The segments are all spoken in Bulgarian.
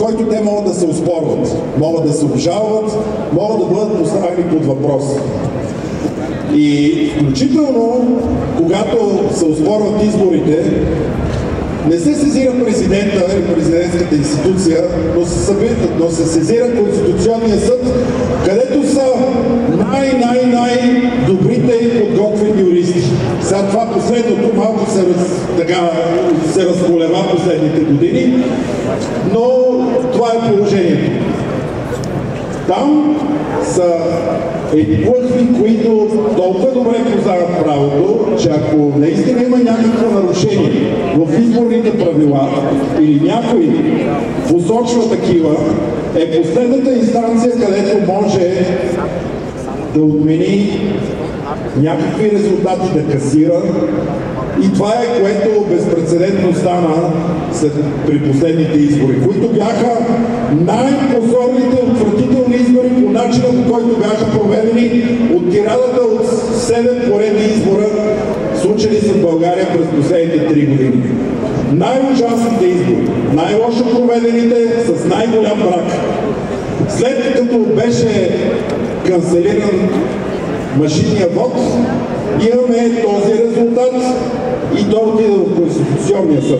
който те могат да се оспорват, могат да се обжалват, могат да бъдат поставени под въпрос. И включително, когато се оспорват изборите, не се сезира президента или президентската институция, но се сезира Конституционния съд, където са най-добрите и подготвени юристи. Сега това последното малко се разколева последните години, но това е положението. Там са плъхви, които толкова добре познават правото, че ако наистина има някакво нарушение в изборните правила или някой посочва такива, е последната инстанция, където може да отмени някакви резултати, да касира. И това е, което безпрецедентно стана при последните избори, които бяха най-позорните, отвратителни избори по начина, по който бяха проведени от тирадата от 7 поредни избора, случили се в България през последните 3 години. Най-ужасните избори, най-лошо проведените, с най-голям брак. След като беше канцелиран машинния вод, имаме този резултат и той отида в Конституционния съд.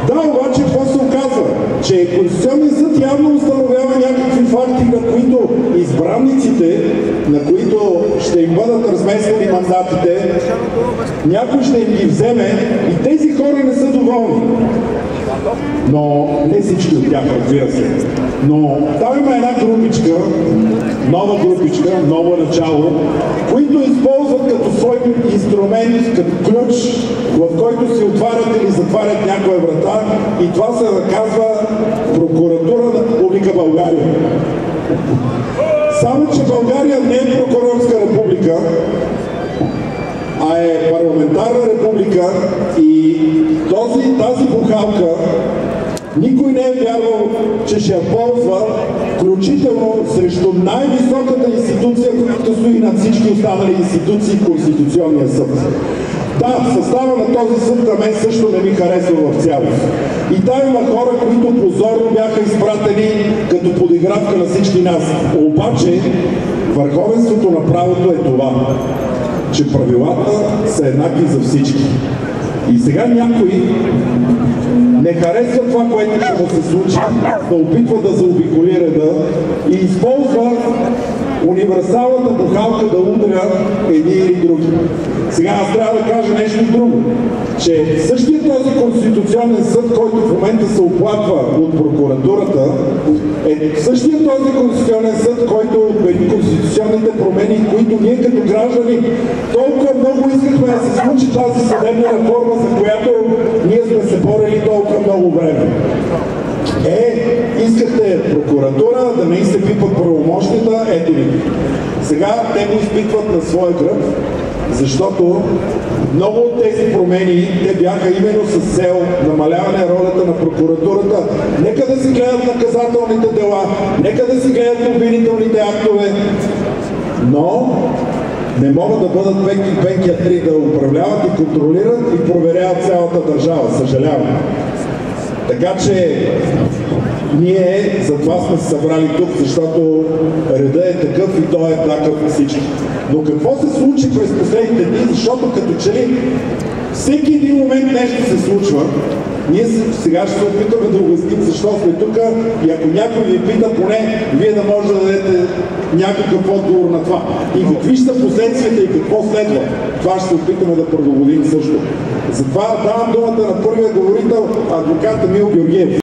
Да, обаче какво се оказва? Че Конституционният съд явно установява някакви факти, на които избранниците, на които ще им бъдат разместени мандатите, някой ще им ги вземе и тези хора не са доволни. Но не всички от тях, разбира се. Но там има една групичка, ново начало, които използват като свой инструмент, като ключ, в който се отварят или затварят някоя врата, и това се наказва Прокуратура на Република България. Само че България не е прокурорска република, а е парламентарна република и тази бухалка никой не е вярвал, че ще я ползва, включително срещу най-високата институция, която стои над всички останали институции, Конституционния съд. Да, състава на този съд на мен също не ми харесва в цялост. И там има хора, които позорно бяха изпратени като подигравка на всички нас. Обаче, върховенството на правото е това, че правилата са еднакви за всички. И сега някой не харесва това, което ще му се случи, да опитва да заобиколи реда и използва универсалната бухалка да удря едни или други. Сега аз трябва да кажа нещо друго, че същия този Конституционен съд, който в момента се оплаква от прокуратурата, е същия този Конституционен съд, който отмени конституционните промени, които ние като граждани толкова много искахме да се случи тази съдебна реформа, за която ние сме се борили толкова много време. Искахте прокуратура да не се пипат правомощията, ето ви. Сега те го изпитват на своя гръб, защото много от тези промени те бяха именно с цел намаляване ролята на прокуратурата. Нека да си гледат наказателните дела, нека да си гледат обвинителните актове, но не могат да бъдат пенкиатри да управляват и контролират и проверяват цялата държава. Съжалявам. Така че ние за това сме се събрали тук, защото редът е такъв и той е такъв на всички. Но какво се случи през последните дни, защото като че ли всеки един момент нещо се случва, ние сега ще се опитаме да обясним защо сме тук и ако някой ви пита, поне вие да може да дадете някакъв отговор на това. И какви ще са последствията и какво следва. Това ще се опитаме да продоводим също. Затова давам думата на първия говорител, адвокат Емил Георгиев.